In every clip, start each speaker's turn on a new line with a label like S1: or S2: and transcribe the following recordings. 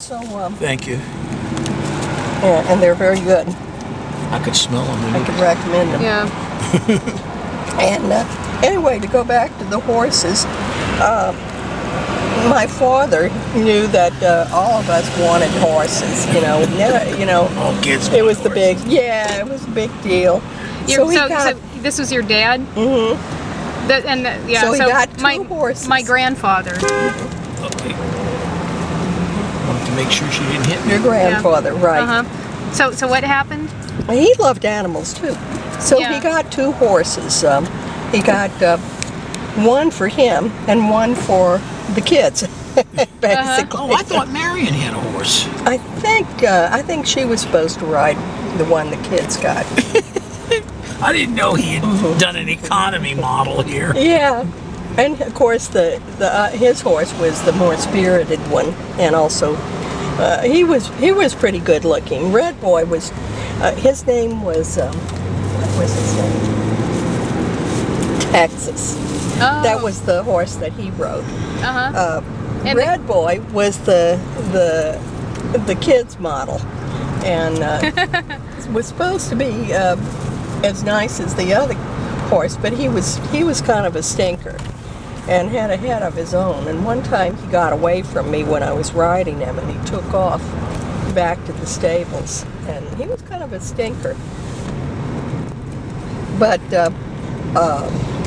S1: So,
S2: Thank you.
S1: yeah, and they're very good.
S2: I could smell them.
S1: I could recommend them.
S3: Yeah.
S1: And anyway, to go back to the horses, my father knew that all of us wanted horses.
S2: All kids.
S1: It was the
S2: want horses.
S1: big, yeah, it was a big deal.
S3: So this was your dad?
S1: Mhm. So he got two horses.
S3: My grandfather.
S2: Okay. Wanted to make sure she didn't hit me.
S1: Your grandfather, right?
S3: So what happened?
S1: He loved animals too. So
S3: Yeah.
S1: he got two horses. He got one for him and one for the kids, basically.
S2: Oh, I thought Marion had a horse.
S1: I think she was supposed to ride the one the kids got.
S2: I didn't know he had done an economy model here.
S1: Yeah, and of course his horse was the more spirited one, and also he was pretty good looking. Red Boy was his name was what was his name? Texas.
S3: Oh.
S1: That was the horse that he rode.
S3: And
S1: Red Boy was the kids model, and was supposed to be as nice as the other horse, but he was kind of a stinker, and had a head of his own. And one time he got away from me when I was riding him, and he took off back to the stables, and he was kind of a stinker. But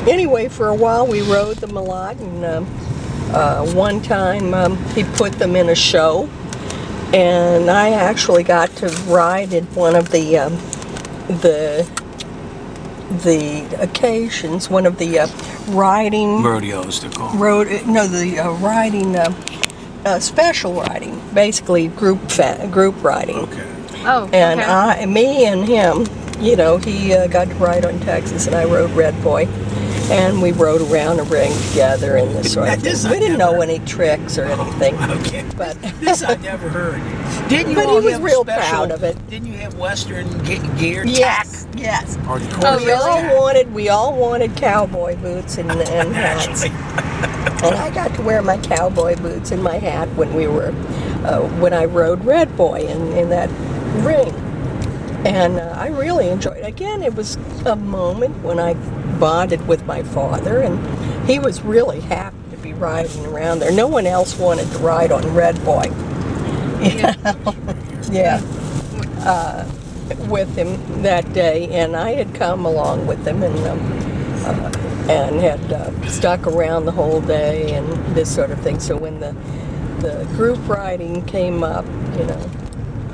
S1: anyway, for a while we rode them a lot, and one time he put them in a show, and I actually got to ride in one of the occasions, one of the riding
S2: Rodeos, they're called.
S1: riding special riding, basically group riding.
S2: Okay.
S3: Oh.
S1: And
S3: Okay.
S1: me and him, he got to ride on Texas, and I rode Red Boy, and we rode around a ring together and this sort of thing.
S2: This
S1: We
S2: I
S1: didn't
S2: never-
S1: know any tricks or anything,
S2: Okay.
S1: but
S2: This I never heard. Didn't you
S1: But
S2: all
S1: he was
S2: have
S1: real
S2: special,
S1: proud of it.
S2: Didn't you have Western gear
S1: yes,
S2: tack?
S1: yes.
S2: Or the
S3: Oh,
S2: quarter
S3: really?
S1: We all wanted cowboy boots and hats.
S2: Naturally.
S1: And I got to wear my cowboy boots and my hat when I rode Red Boy in that ring. And I really enjoyed it. Again, it was a moment when I bonded with my father, and he was really happy to be riding around there. No one else wanted to ride on Red Boy. Yeah. With him that day, and I had come along with him, and had stuck around the whole day and this sort of thing. So when the group riding came up,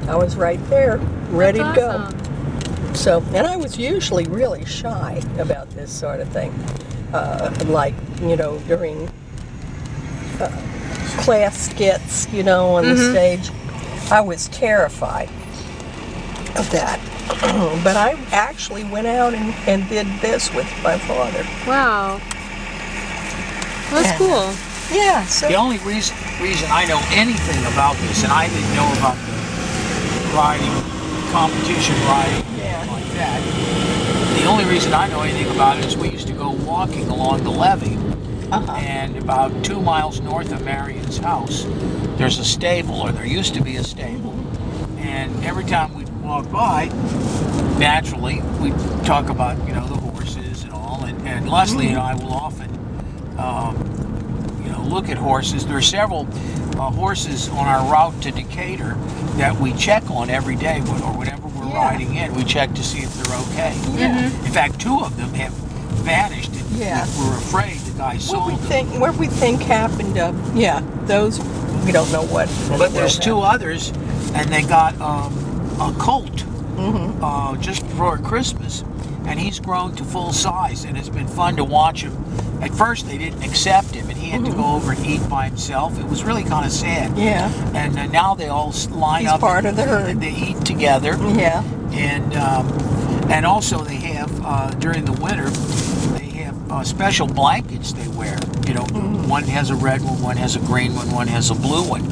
S1: I was right there, ready
S3: That's
S1: to go.
S3: awesome.
S1: So, and I was usually really shy about this sort of thing, during class skits, on the stage. I was terrified of that. But I actually went out and did this with my father.
S3: Wow. That's cool.
S1: Yeah, so
S2: The only reason I know anything about this, and I didn't know about the riding, competition riding, like that. The only reason I know anything about it is we used to go walking along the levee, and about 2 miles north of Marion's house, there's a stable, or there used to be a stable. And every time we'd walk by, naturally, we'd talk about, the horses and all, and Leslie and I will often, look at horses. There are several horses on our route to Decatur that we check on every day, or whenever we're riding in, we check to see if they're okay. In fact, 2 of them have vanished, and we're afraid the guy sold them.
S1: what we think happened, those, we don't know what.
S2: But there's 2 others, and they got a colt just before Christmas, and he's grown to full size, and it's been fun to watch him. At first, they didn't accept him, and he had to go over and eat by himself. It was really kind of sad.
S1: Yeah.
S2: And now they all line
S1: He's
S2: up.
S1: part of the herd.
S2: And they eat together.
S1: Yeah.
S2: And also they have during the winter, they have special blankets they wear. One has a red one has a green one has a blue one.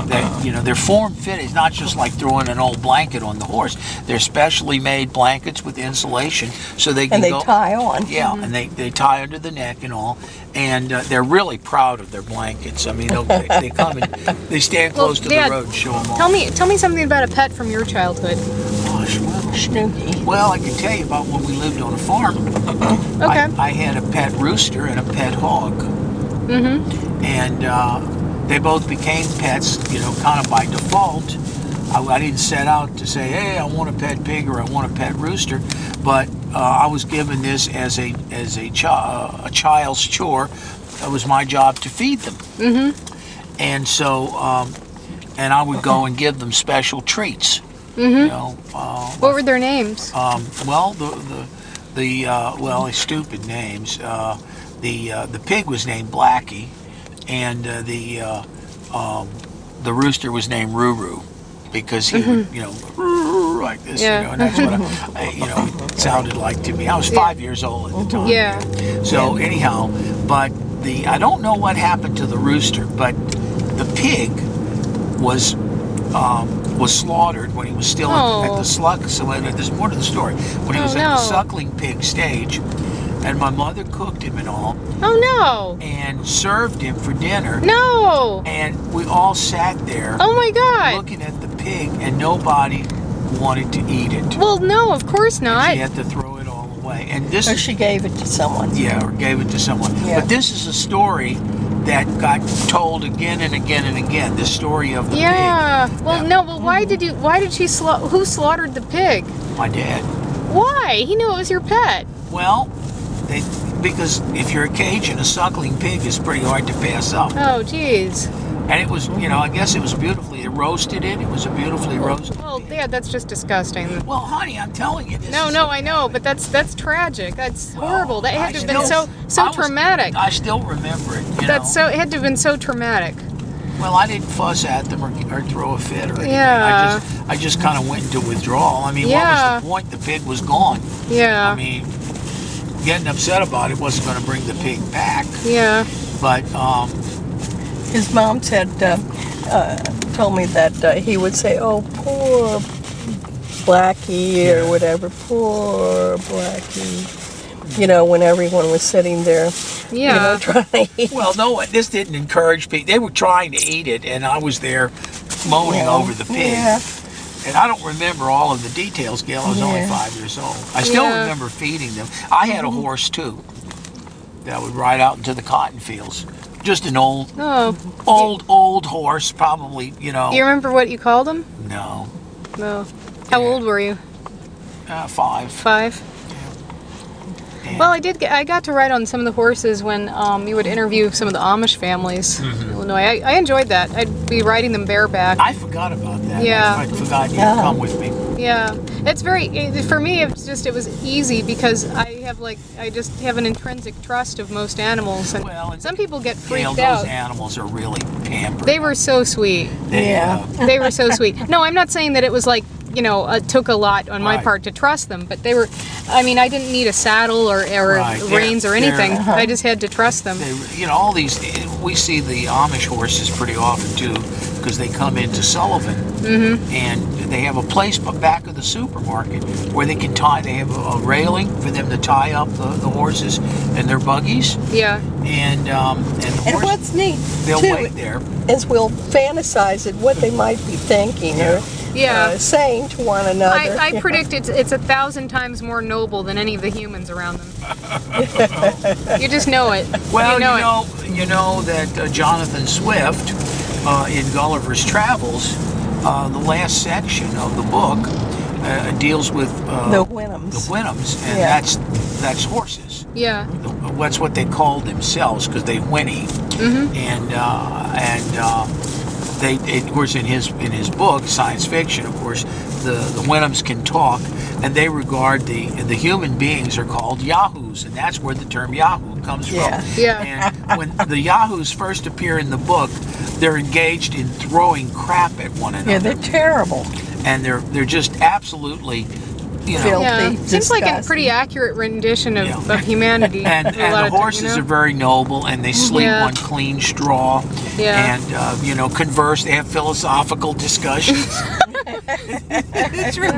S2: that, you know, they're form fitted. It's not just like throwing an old blanket on the horse. They're specially made blankets with insulation so they can
S1: And they
S2: go,
S1: tie on.
S2: yeah, and they tie under the neck and all, and they're really proud of their blankets. I mean, they come and they stand close to
S3: Dad,
S2: the road and show them all.
S3: Tell me something about a pet from your childhood.
S2: Gosh, well,
S1: Snooky.
S2: well, I can tell you about when we lived on a farm.
S3: Okay.
S2: I had a pet rooster and a pet hog.
S3: Mm-hmm.
S2: And they both became pets, you know, kind of by default. I didn't set out to say, hey, I want a pet pig or I want a pet rooster, but I was given this as a child's chore. It was my job to feed them.
S3: Mm-hmm.
S2: And so, and I would go and give them special treats.
S3: Mm-hmm.
S2: You know,
S3: What were their names?
S2: well, stupid names. The pig was named Blackie, and the rooster was named Ruru, because he would, you know, like this,
S3: Yeah.
S2: you know, and that's what it sounded like to me. I was 5 years old at the time.
S3: Yeah.
S2: So anyhow, but I don't know what happened to the rooster, but the pig was slaughtered when he was still at the slug. So there's more to the story. When he was at the suckling pig stage, and my mother cooked him and all.
S3: Oh no!
S2: And served him for dinner.
S3: No!
S2: And we all sat there.
S3: Oh my God!
S2: Looking at the pig, and nobody wanted to eat it.
S3: Well, no, of course not.
S2: She had to throw it all away. And this
S1: Or she gave it to someone.
S2: Yeah, or gave it to someone.
S1: Yeah.
S2: But this is a story that got told again and again and again. The story of the pig.
S3: Well, no. Well, why did she who slaughtered the pig?
S2: My dad.
S3: Why? He knew it was your pet.
S2: Well, because if you're a Cajun, a suckling pig is pretty hard to pass up.
S3: Oh, jeez.
S2: And it was, you know, I guess it was beautifully roasted. It was a beautifully roasted.
S3: Well, yeah, that's just disgusting.
S2: Well, honey, I'm telling you.
S3: No, I know, but that's tragic. That's horrible. That had to have been so traumatic.
S2: I still remember it. You know?
S3: It had to have been so traumatic.
S2: Well, I didn't fuss at them or throw a fit or anything.
S3: Yeah.
S2: I just kind of went into withdrawal. I mean, what was the point? The pig was gone.
S3: Yeah.
S2: I mean, getting upset about it wasn't going to bring the pig back.
S3: Yeah.
S2: But
S1: His mom said, told me that he would say, "Oh, poor Blackie," or whatever, "Poor Blackie." You know, when everyone was sitting there, you know, trying to eat.
S2: Well, no, this didn't encourage people. They were trying to eat it, and I was there moaning over the pig.
S1: Yeah.
S2: And I don't remember all of the details, Gail. I was only 5 years old. I still remember feeding them. I had a horse, too, that would ride out into the cotton fields. Just an old horse, probably, you know.
S3: You remember what you called him?
S2: No.
S3: No. How old were you?
S2: 5.
S3: 5?
S2: And
S3: Well, I got to ride on some of the horses when you would interview some of the Amish families in Illinois. I enjoyed that. I'd be riding them bareback.
S2: I forgot about that.
S3: Yeah.
S2: I forgot you'd come with me.
S3: Yeah, it's for me. It was easy because I just have an intrinsic trust of most animals, and some people get freaked
S2: Gail,
S3: out.
S2: those animals are really pampered.
S3: They were so sweet. They were so sweet. No, I'm not saying that it was like, you know, it took a lot on my part to trust them, but they were. I mean, I didn't need a saddle or reins or anything. I just had to trust them.
S2: You know, all these. We see the Amish horses pretty often too, because they come into Sullivan, and they have a place back of the supermarket where they can tie. They have a railing for them to tie up the horses and their buggies.
S3: Yeah.
S2: And
S1: what's neat
S2: they'll
S1: too,
S2: wait there.
S1: is we'll fantasize at what they might be thinking or saying to one another.
S3: I predict it's 1,000 times more noble than any of the humans around them. You just know it.
S2: Well, you know that Jonathan Swift in Gulliver's Travels, the last section of the book deals with
S1: the Wynnums.
S2: The Wynnums, and that's horses.
S3: Yeah.
S2: That's what they called themselves because they whinny. They, of course, in his book, science fiction, of course, the Wynnums can talk, and they regard the human beings are called Yahoos, and that's where the term Yahoo comes from.
S3: Yeah.
S2: And when the Yahoos first appear in the book, they're engaged in throwing crap at one another.
S1: Yeah, they're terrible.
S2: And they're just absolutely you know.
S1: filthy,
S3: Yeah, seems like a
S1: disgusting.
S3: pretty accurate rendition of
S2: And
S3: humanity. A lot
S2: the
S3: of times,
S2: horses are very noble, and they sleep
S3: Yeah.
S2: on clean straw.
S3: Yeah.
S2: And you know, converse. They have philosophical discussions. It's really,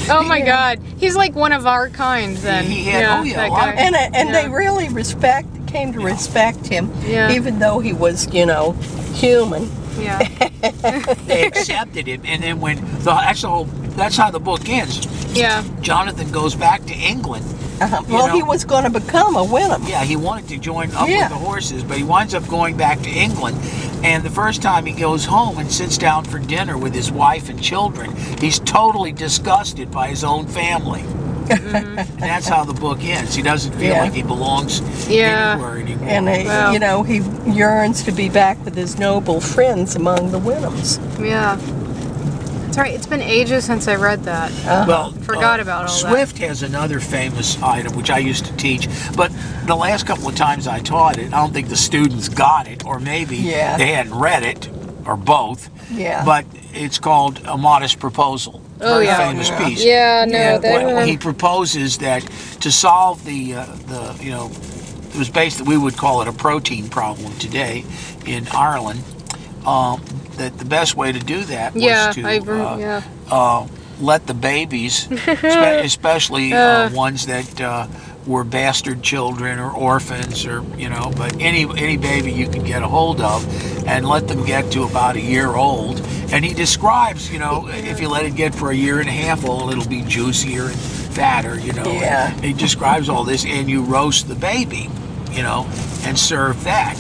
S3: Oh my God, he's like one of our kind. Then
S2: He had-
S3: yeah,
S2: oh, yeah,
S3: that
S2: a lot of-
S3: guy.
S1: And
S3: Yeah.
S1: they really came to respect him,
S3: Yeah.
S1: even though he was, human.
S3: Yeah.
S2: they accepted him, and then that's how the book ends.
S3: Yeah.
S2: Jonathan goes back to England.
S1: Well,
S2: know.
S1: he was going to become a Wenham.
S2: Yeah, he wanted to join up
S1: Yeah.
S2: with the horses, but he winds up going back to England. And the first time he goes home and sits down for dinner with his wife and children, he's totally disgusted by his own family. And that's how the book ends. He doesn't feel
S1: Yeah.
S2: like he belongs
S3: Yeah.
S2: anywhere anymore.
S1: And,
S3: Wow.
S1: he yearns to be back with his noble friends among the Wenhams.
S3: Yeah. That's right. It's been ages since I read that.
S2: Well,
S3: Forgot about all that.
S2: Swift has another famous item, which I used to teach, but the last couple of times I taught it, I don't think the students got it, or maybe
S1: Yeah.
S2: they hadn't read it, or both.
S1: Yeah.
S2: But it's called A Modest Proposal.
S3: Oh,
S2: Very
S3: yeah.
S2: famous piece.
S3: Yeah, no,
S2: And
S3: that
S2: when
S3: one.
S2: he proposes that to solve it was based, we would call it a protein problem today in Ireland, that the best way to do that was
S3: Yeah,
S2: to let the babies, especially ones that were bastard children or orphans, or but any baby you can get a hold of, and let them get to about a year old. And he describes, if you let it get for a year and a half old, it'll be juicier and fatter,
S1: Yeah.
S2: And he describes all this, and you roast the baby, and serve that.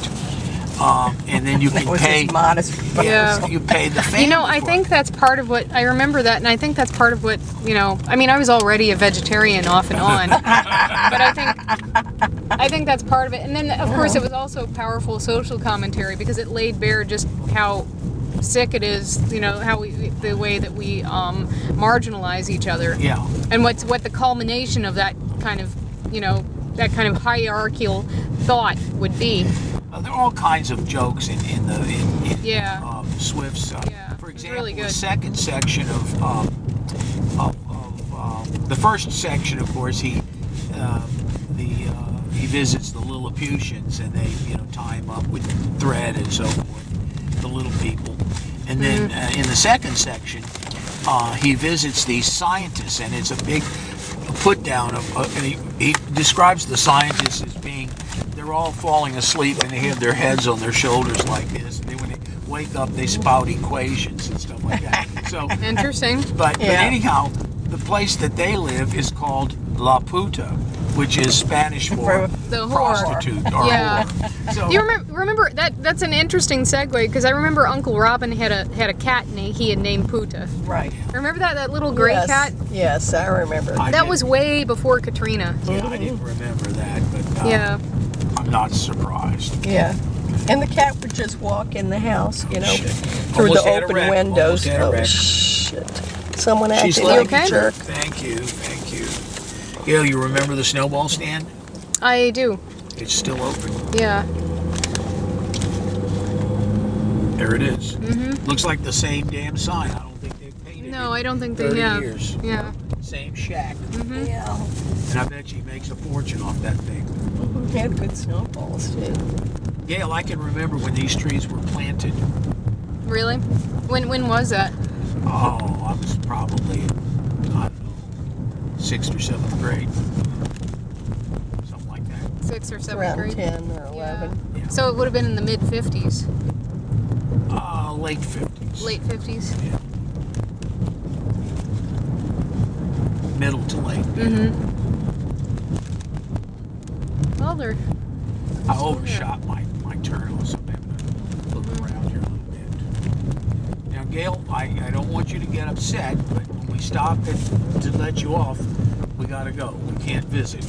S2: And then you
S1: That
S2: can
S1: was
S2: pay.
S1: his modest
S3: Yeah.
S2: You pay the family.
S3: I
S2: for
S3: think
S2: it.
S3: that's part of what I remember that, and I think that's part of what I was already a vegetarian off and on, but I think that's part of it. And then of course it was also powerful social commentary because it laid bare just how sick it is, the way that we marginalize each other.
S2: Yeah.
S3: And what the culmination of that kind of hierarchical thought would be.
S2: There are all kinds of jokes in
S3: Yeah.
S2: Swift's.
S3: Yeah,
S2: For
S3: it's
S2: example,
S3: really good.
S2: the second section of the first section, of course, he visits the Lilliputians, and they tie him up with thread and so forth, the little people. And then in the second section, he visits these scientists, and it's a big put down of. And he describes the scientists as being. They're all falling asleep, and they have their heads on their shoulders like this. And then when they wake up, they spout equations and stuff like that. So
S3: Interesting.
S2: But
S1: Yeah.
S2: anyhow, the place that they live is called La Puta, which is Spanish for
S3: The whore.
S2: prostitute or
S3: Yeah.
S2: whore. So,
S3: Do you remember that? That's an interesting segue because I remember Uncle Robin had a cat he had named Puta.
S1: Right.
S3: Remember that little gray
S1: Yes.
S3: cat?
S1: Yes, I remember.
S2: I
S3: That
S2: didn't-
S3: was way before Katrina.
S2: Yeah, I didn't remember that, but
S3: Yeah.
S2: I'm not surprised.
S1: Yeah. And the cat would just walk in the house,
S2: Shit.
S1: through
S2: Almost
S1: the
S2: had a
S1: open
S2: wreck.
S1: windows.
S2: Almost had a
S1: Oh,
S2: wreck.
S1: shit. Someone
S2: She's
S1: acted like
S3: okay?
S1: a jerk.
S2: Thank you. Gail, you remember the snowball stand?
S3: I do.
S2: It's still open.
S3: Yeah.
S2: There it is. Looks like the same damn sign. I don't think they've painted it.
S3: No, I don't think they
S2: 30
S3: have.
S2: years.
S3: Yeah.
S2: Same shack.
S1: Yeah.
S2: And I bet she makes a fortune off that thing.
S1: He had good snowballs, too.
S2: Gail, I can remember when these trees were planted.
S3: Really? When was that?
S2: Oh, I was probably, I don't know, 6th or 7th grade. Something like that.
S3: 6th or 7th
S1: Around
S3: grade.
S1: 10 or 11.
S2: Yeah.
S3: So it would have been in the mid 50s,
S2: Late 50s.
S3: late 50s.
S2: Yeah. Middle to late.
S3: Well, they're
S2: I overshot my turtle, so I'm going to look around here a little bit. Now, Gail, I don't want you to get upset, but when we stop to let you off, we got to go. We can't visit.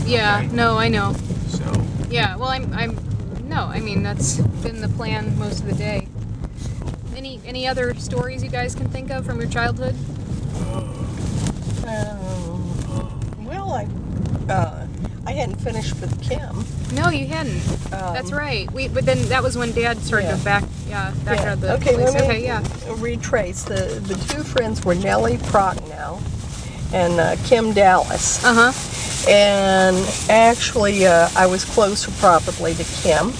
S3: yeah.
S2: Okay.
S3: No, I know.
S2: So,
S3: Yeah. Well, I mean that's been the plan most of the day. Any other stories you guys can think of from your childhood?
S1: Well, I hadn't finished with Kim.
S3: No, you hadn't. That's right. But then that was when Dad started
S1: Yeah.
S3: to back out of the
S1: Okay,
S3: place.
S1: let me
S3: Okay, yeah.
S1: retrace. The two friends were Nellie Prochnow and Kim Dallas. And actually, I was closer probably to Kim.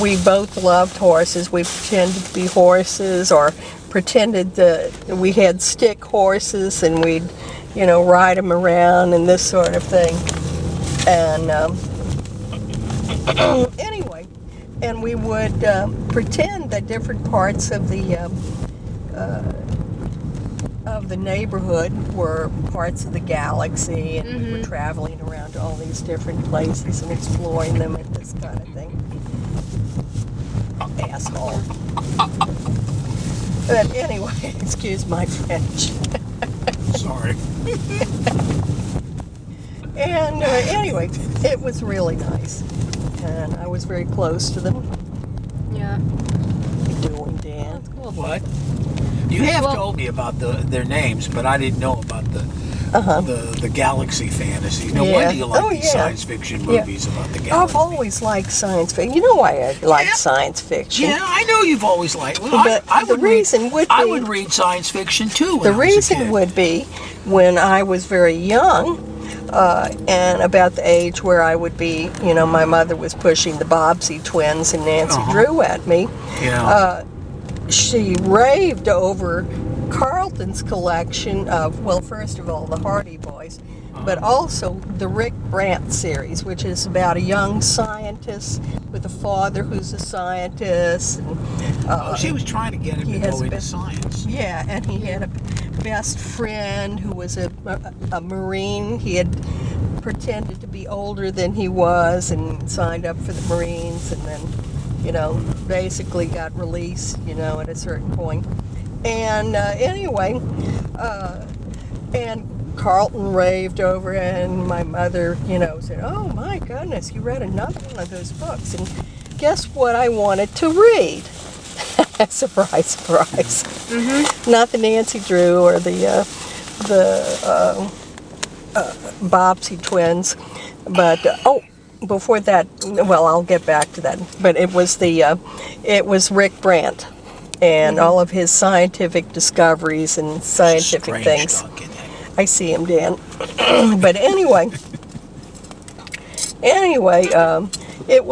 S1: We both loved horses. We pretended to be horses, or pretended that we had stick horses, and we'd, ride them around and this sort of thing. And anyway, and we would pretend that different parts of the neighborhood were parts of the galaxy, and we were traveling around to all these different places and exploring them and this kind of thing. Asshole. But anyway, excuse my French.
S2: Sorry.
S1: And anyway, it was really nice, and I was very close to them.
S3: Yeah.
S1: Doing Dan.
S3: That's cool.
S2: What? You have told me about their names, but I didn't know about the galaxy fantasy. Now, why do you like these science fiction movies about the galaxy?
S1: I've always liked science fiction. You know why I like science fiction?
S2: Yeah, I know you've always liked. Well,
S1: but
S2: I would read science fiction too.
S1: The reason would be when I was very young, and about the age where I would be, my mother was pushing the Bobbsey twins and Nancy Drew at me.
S2: Yeah.
S1: She raved over Carlton's collection of, well, first of all, the Hardy Boys, but also the Rick Brant series, which is about a young scientist with a father who's a scientist. And,
S2: she was trying to get him to go into science.
S1: Yeah, and he had a best friend who was a Marine. He had pretended to be older than he was and signed up for the Marines, and then, basically got released, at a certain point. And anyway, and Carlton raved over it, and my mother, said, "Oh my goodness, you read another one of those books." And guess what I wanted to read? Surprise, surprise. Not the Nancy Drew or the Bobbsey twins, but before that, well, I'll get back to that. But it was Rick Brant and all of his scientific discoveries and scientific things. I see him, Dan. But anyway, it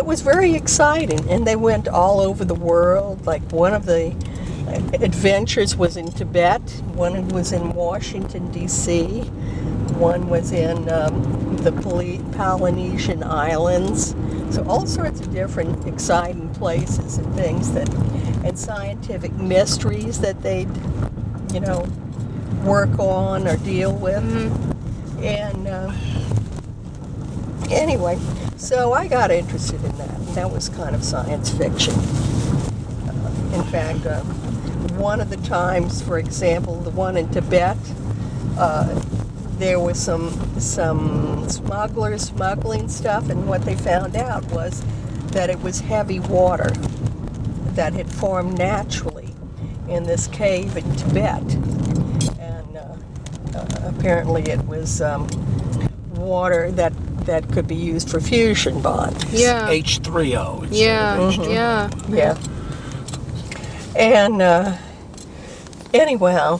S1: was very exciting, and they went all over the world. Like, one of the adventures was in Tibet, one was in Washington, D.C., one was in the Polynesian Islands. So all sorts of different exciting places and things and scientific mysteries that they'd, work on or deal with. And anyway, so I got interested in that. And that was kind of science fiction. In fact, one of the times, for example, the one in Tibet, there was some smugglers smuggling stuff, and what they found out was that it was heavy water that had formed naturally in this cave in Tibet. And apparently it was water that could be used for fusion bonds.
S3: Yeah.
S2: H3O.
S3: Yeah.
S1: And anyway,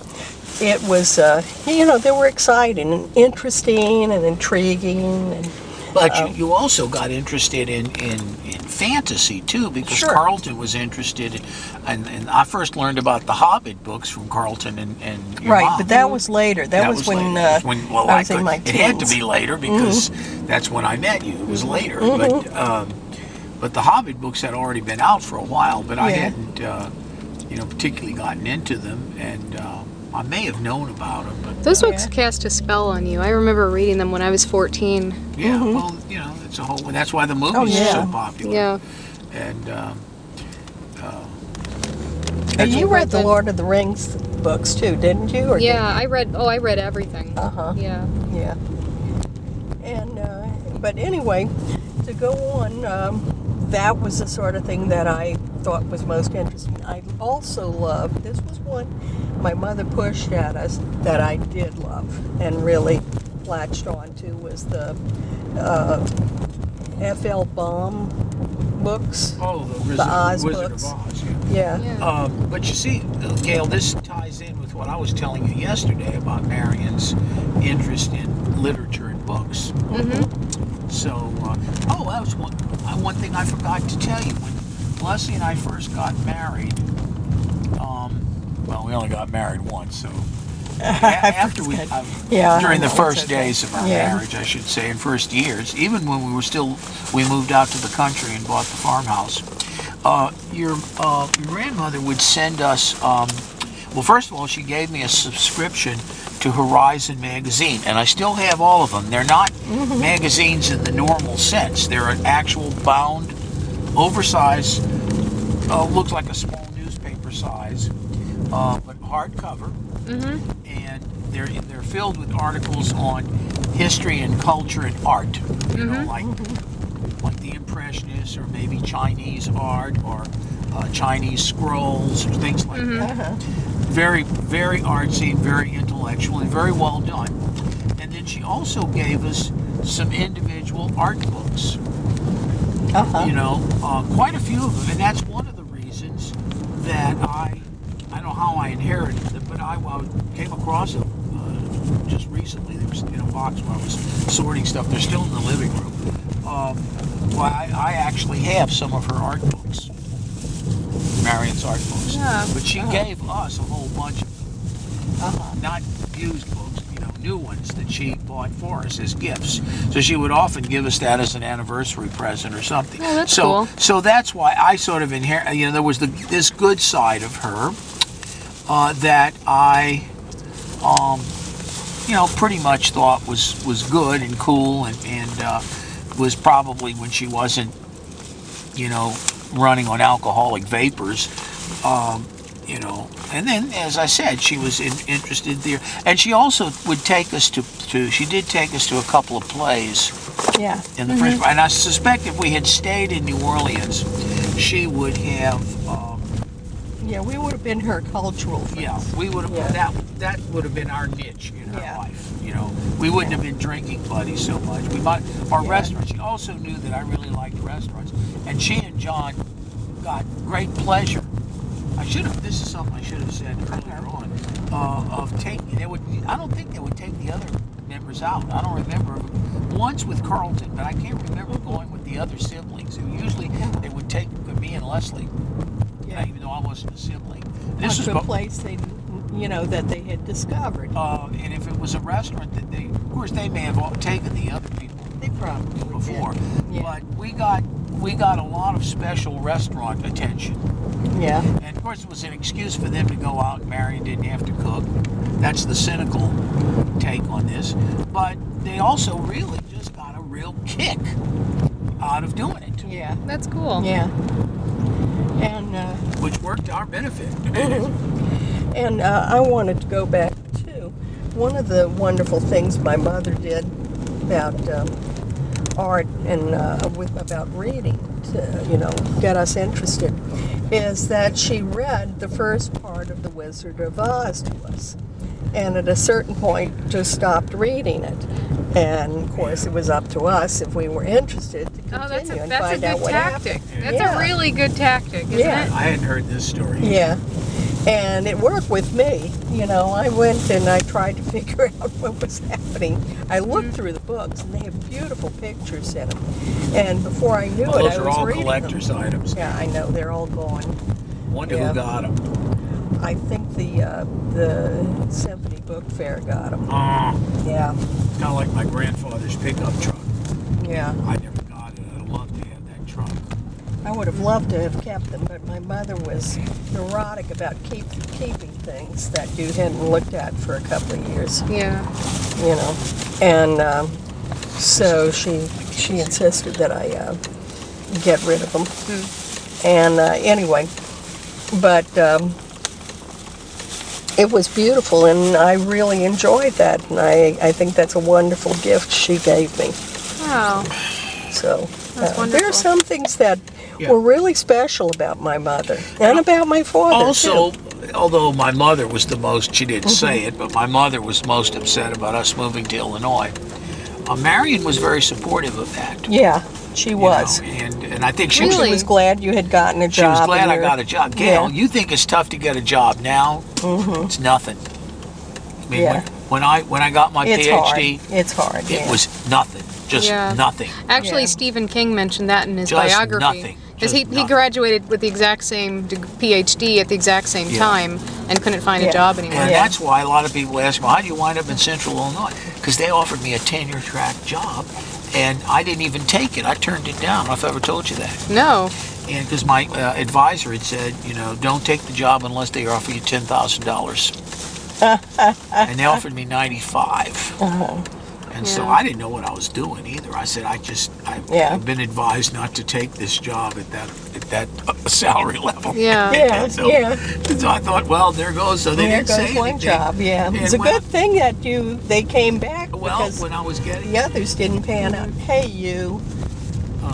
S1: it was, they were exciting and interesting and intriguing.
S2: But you also got interested in fantasy, too, because Carlton was interested and I first learned about the Hobbit books from Carlton and your mom.
S1: But that was later. That was when I was in my teens.
S2: It had to be later because that's when I met you. It was later. But the Hobbit books had already been out for a while, but I hadn't, particularly gotten into them, and I may have known about them. But
S3: those books cast a spell on you. I remember reading them when I was 14.
S2: Yeah, well, it's a whole. That's why the movies are so popular.
S3: Yeah.
S1: And you read the Lord of the Rings books too, didn't you? Or
S3: I read everything. Yeah.
S1: Yeah. And but anyway, to go on, that was the sort of thing that I thought was most interesting. I also loved, this was one my mother pushed at us that I did love and really latched on to, was the F.L. Baum books.
S2: Oh, the
S1: Oz
S2: Wizard
S1: books.
S2: of Oz.
S1: Yeah.
S2: But you see, Gail, this ties in with what I was telling you yesterday about Marion's interest in literature and books. So, that was one thing I forgot to tell you. When Leslie and I first got married, well, we only got married once, so after we, during the first days of our marriage, I should say, in first years, even when we moved out to the country and bought the farmhouse, your grandmother would send us, well, first of all, she gave me a subscription to Horizon magazine, and I still have all of them. They're not magazines in the normal sense. They're an actual bound, oversized, looks like a small newspaper size, but hardcover, and they're filled with articles on history and culture and art. You know, like the Impressionists, or maybe Chinese art, or Chinese scrolls, or things like that. Very, very artsy, very intellectual, and very well done. And then she also gave us some individual art books. You know, quite a few of them, and that's one of the reasons that I don't know how I inherited them, but I came across them just recently. They were in a box while I was sorting stuff. They're still in the living room. Well, I actually have some of her art books, Marion's art books. But she gave us a whole bunch of them, not used books, you know, new ones that she bought for us as gifts. So she would often give us that as an anniversary present or something.
S3: Oh, that's cool.
S2: So that's why I sort of inherit. You know, there was this good side of her that I, you know, pretty much thought was good and cool, and was probably, when she wasn't, you know, running on alcoholic vapors, you know. And then, as I said, she was interested there, and she also would take us she did take us to a couple of plays. In the first, and I suspect if we had stayed in New Orleans, she would have.
S1: We would have been her cultural friends.
S2: We would have. That would have been our niche in her life. You know, we wouldn't have been drinking buddies so much. We might restaurants. She also knew that I really liked restaurants, and she and John got great pleasure. This is something I should have said earlier on. Of taking. I don't think they would take the other members out. I don't remember. Once with Carlton, but I can't remember going with the other siblings. And usually they would take me and Leslie. Even though I wasn't a sibling. This was a place
S1: that they had discovered.
S2: And if it was a restaurant that of course they may have taken the other people.
S1: They probably
S2: before. But we got a lot of special restaurant attention. And of course it was an excuse for them to go out, and Marion didn't have to cook. That's the cynical take on this. But they also really just got a real kick out of doing it.
S3: That's cool.
S1: And
S2: which worked to our benefit.
S1: And I wanted to go back to one of the wonderful things my mother did about art and about reading to get us interested, is that she read the first part of The Wizard of Oz to us, and at a certain point just stopped reading it. And of course, it was up to us if we were interested to continue and find out what happened.
S3: That's a really good tactic, isn't it?
S2: I hadn't heard this story.
S1: And it worked with me. I went and I tried to figure out what was happening. I looked through the books, and they have beautiful pictures in them. And before I knew it, I was reading them. Those are all collector's
S2: items.
S1: Yeah, I know. They're all gone.
S2: Wonder who got them.
S1: I think the Symphony Book Fair got them. Yeah.
S2: It's kind of like my grandfather's pickup truck.
S1: Yeah.
S2: I never got it. I'd love to have that truck.
S1: I would have loved to have kept them, but my mother was neurotic about keeping things that you hadn't looked at for a couple of years. And so she insisted that I get rid of them. And anyway, but it was beautiful, and I really enjoyed that, and I think that's a wonderful gift she gave me.
S3: Wow.
S1: So
S3: that's
S1: there are some things that were really special about my mother and about my father.
S2: Also, although my mother was the most, she didn't say it, but my mother was most upset about us moving to Illinois. Marion was very supportive of that.
S1: She was.
S2: And I think she
S3: Really?
S1: She was glad you had gotten a job.
S2: was glad I
S1: and
S2: got a job. Gail,
S1: Yeah.
S2: you think it's tough to get a job now? It's nothing. I mean,
S1: Yeah.
S2: when I got my
S1: It's
S2: PhD,
S1: hard. It's hard.
S2: it was nothing. Just
S3: Yeah.
S2: nothing.
S3: Actually,
S1: Yeah.
S3: Stephen King mentioned that in his
S2: Just
S3: biography.
S2: nothing.
S3: Because
S2: Just
S3: he
S2: nothing.
S3: graduated with the exact same PhD at the exact same
S2: Yeah.
S3: time and couldn't find a
S1: Yeah.
S3: job anywhere.
S2: And
S1: Yeah.
S2: that's why a lot of people ask me, how do you wind up in Central Illinois? Because they offered me a tenure track job, and I didn't even take it. I turned it down. I've ever told you that.
S3: No.
S2: And because my advisor had said, don't take the job unless they offer you $10,000. And they offered me $95,000. And so
S3: Yeah.
S2: I didn't know what I was doing either. I said, I've been advised not to take this job at that salary level.
S3: Yeah.
S1: Yeah,
S2: So,
S1: yeah.
S2: so I thought, well, there goes. So they
S1: There
S2: didn't say
S1: goes one
S2: anything.
S1: job, yeah.
S2: And
S1: It's a
S2: when
S1: good thing that they came back
S2: Well,
S1: because
S2: when I was getting
S1: the others didn't pan out. Hey, you.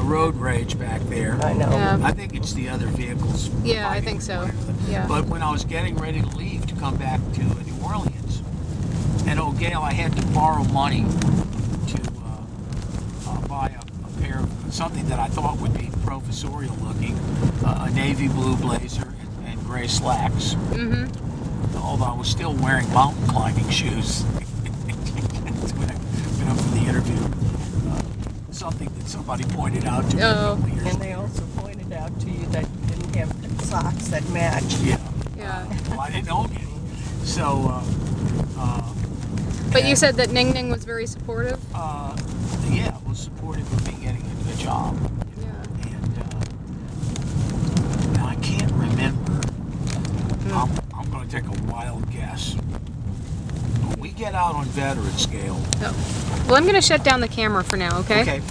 S2: road rage back there,
S1: I know.
S3: Yeah.
S2: I think it's the other vehicles.
S3: Yeah, I
S2: fighting
S3: think
S2: with
S3: so.
S2: one another.
S3: Yeah.
S2: But when I was getting ready to leave to come back to New Orleans, and Gail, I had to borrow money to buy a pair of something that I thought would be professorial looking, a navy blue blazer and gray slacks. Although I was still wearing mountain climbing shoes when I went up for the interview. Something that somebody pointed out to me a couple of years
S1: And they
S2: later.
S1: also pointed out to you that you didn't have socks that matched.
S2: Yeah.
S3: Yeah.
S2: Well, I didn't own any. So,
S3: But you said that Ning Ning was very supportive?
S2: yeah, it was supportive of me getting a job.
S3: Yeah.
S2: And now I can't remember. I'm going to take a wild guess. When we get out on veteran scale.
S3: Oh. Well, I'm going to shut down the camera for now, okay?
S2: Okay.